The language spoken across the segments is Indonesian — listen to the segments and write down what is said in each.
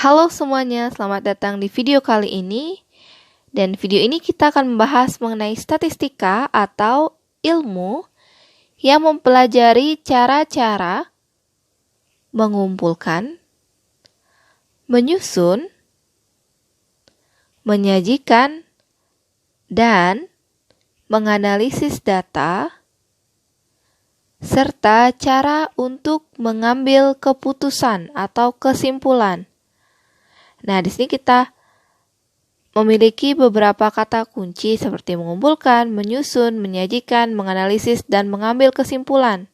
Halo semuanya, selamat datang di video kali ini. Dan video ini kita akan membahas mengenai statistika atau ilmu yang mempelajari cara-cara mengumpulkan, menyusun, menyajikan, dan menganalisis data, serta cara untuk mengambil keputusan atau kesimpulan. Nah, di sini kita memiliki beberapa kata kunci seperti mengumpulkan, menyusun, menyajikan, menganalisis, dan mengambil kesimpulan.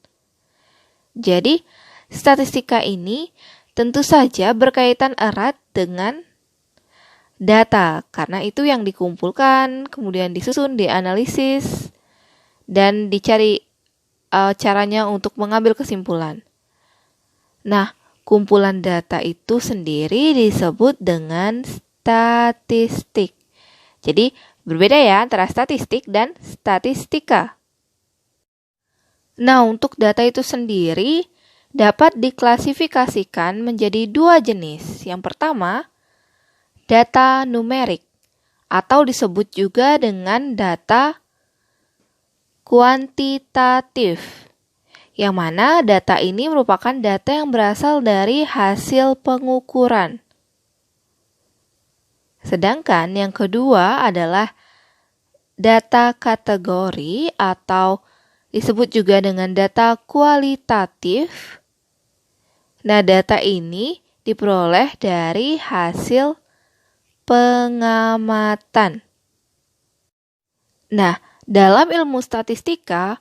Jadi, statistika ini tentu saja berkaitan erat dengan data, karena itu yang dikumpulkan, kemudian disusun, dianalisis, dan dicari caranya untuk mengambil kesimpulan. Nah, kumpulan data itu sendiri disebut dengan statistik. Jadi, berbeda ya antara statistik dan statistika. Nah, untuk data itu sendiri dapat diklasifikasikan menjadi dua jenis. Yang pertama, data numerik atau disebut juga dengan data kuantitatif. Yang mana data ini merupakan data yang berasal dari hasil pengukuran. Sedangkan yang kedua adalah data kategori atau disebut juga dengan data kualitatif. Nah, data ini diperoleh dari hasil pengamatan. Nah, dalam ilmu statistika,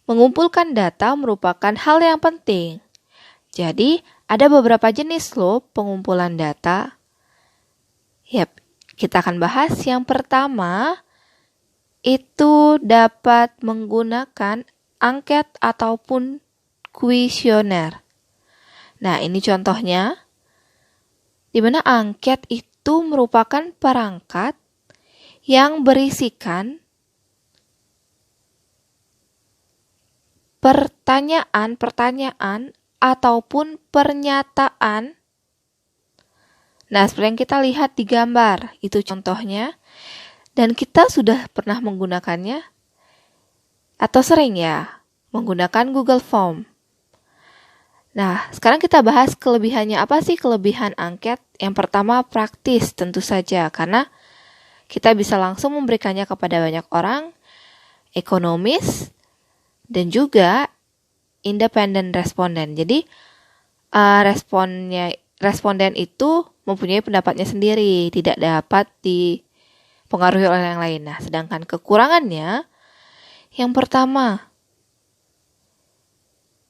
mengumpulkan data merupakan hal yang penting. Jadi, ada beberapa jenis loh pengumpulan data. Yap, kita akan bahas yang pertama, itu dapat menggunakan angket ataupun kuesioner. Nah, ini contohnya, di mana angket itu merupakan perangkat yang berisikan pertanyaan ataupun pernyataan. Nah, seperti yang kita lihat di gambar, itu contohnya. Dan kita sudah pernah menggunakannya atau sering ya menggunakan Google Form. Nah, sekarang kita bahas kelebihannya. Apa sih kelebihan angket? Yang pertama, praktis tentu saja, karena kita bisa langsung memberikannya kepada banyak orang, ekonomis, dan juga independen responden. Jadi responden itu mempunyai pendapatnya sendiri, tidak dapat dipengaruhi oleh yang lain. Nah, sedangkan kekurangannya, yang pertama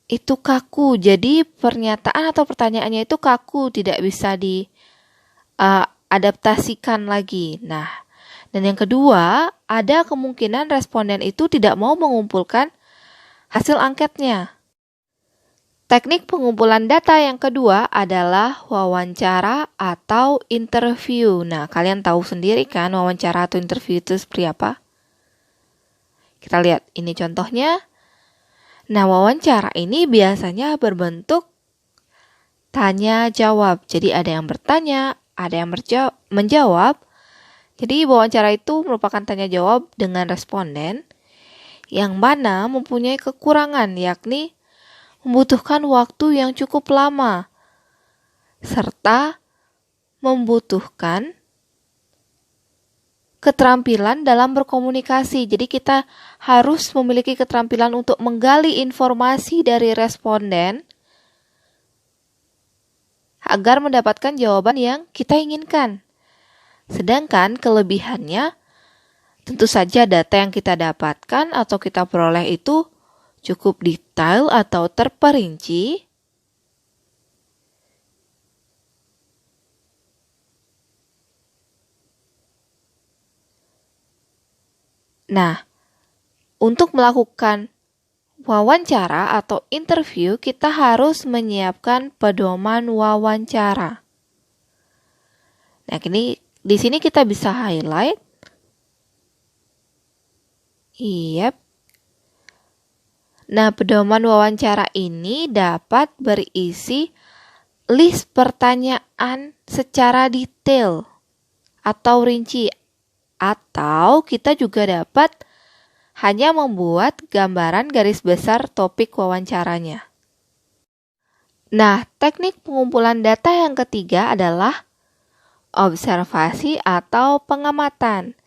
itu kaku. Jadi pernyataan atau pertanyaannya itu kaku, tidak bisa diadaptasikan lagi. Nah, dan yang kedua, ada kemungkinan responden itu tidak mau mengumpulkan hasil angketnya. Teknik pengumpulan data yang kedua adalah wawancara atau interview. Nah, kalian tahu sendiri kan wawancara atau interview itu seperti apa? Kita lihat ini contohnya. Nah, wawancara ini biasanya berbentuk tanya jawab. Jadi ada yang bertanya, ada yang menjawab. Jadi wawancara itu merupakan tanya jawab dengan responden yang mana mempunyai kekurangan, yakni membutuhkan waktu yang cukup lama, serta membutuhkan keterampilan dalam berkomunikasi. Jadi kita harus memiliki keterampilan untuk menggali informasi dari responden agar mendapatkan jawaban yang kita inginkan. Sedangkan kelebihannya, tentu saja data yang kita dapatkan atau kita peroleh itu cukup detail atau terperinci. Nah, untuk melakukan wawancara atau interview, kita harus menyiapkan pedoman wawancara. Nah, di sini kita bisa highlight. Yep. Nah, pedoman wawancara ini dapat berisi list pertanyaan secara detail atau rinci, atau kita juga dapat hanya membuat gambaran garis besar topik wawancaranya. Nah, teknik pengumpulan data yang ketiga adalah observasi atau pengamatan.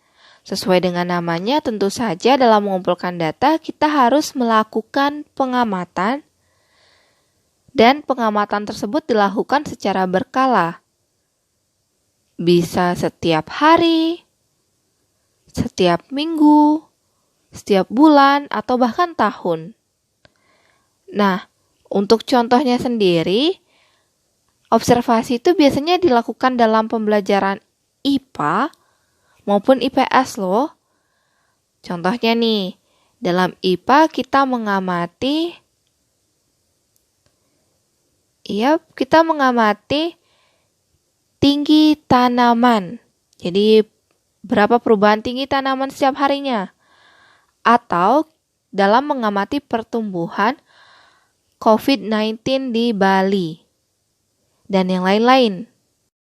Sesuai dengan namanya, tentu saja dalam mengumpulkan data kita harus melakukan pengamatan, dan pengamatan tersebut dilakukan secara berkala. Bisa setiap hari, setiap minggu, setiap bulan, atau bahkan tahun. Nah, untuk contohnya sendiri, observasi itu biasanya dilakukan dalam pembelajaran IPA maupun IPS loh. Contohnya nih, dalam IPA kita mengamati tinggi tanaman. Jadi, berapa perubahan tinggi tanaman setiap harinya. Atau dalam mengamati pertumbuhan COVID-19 di Bali. Dan yang lain-lain.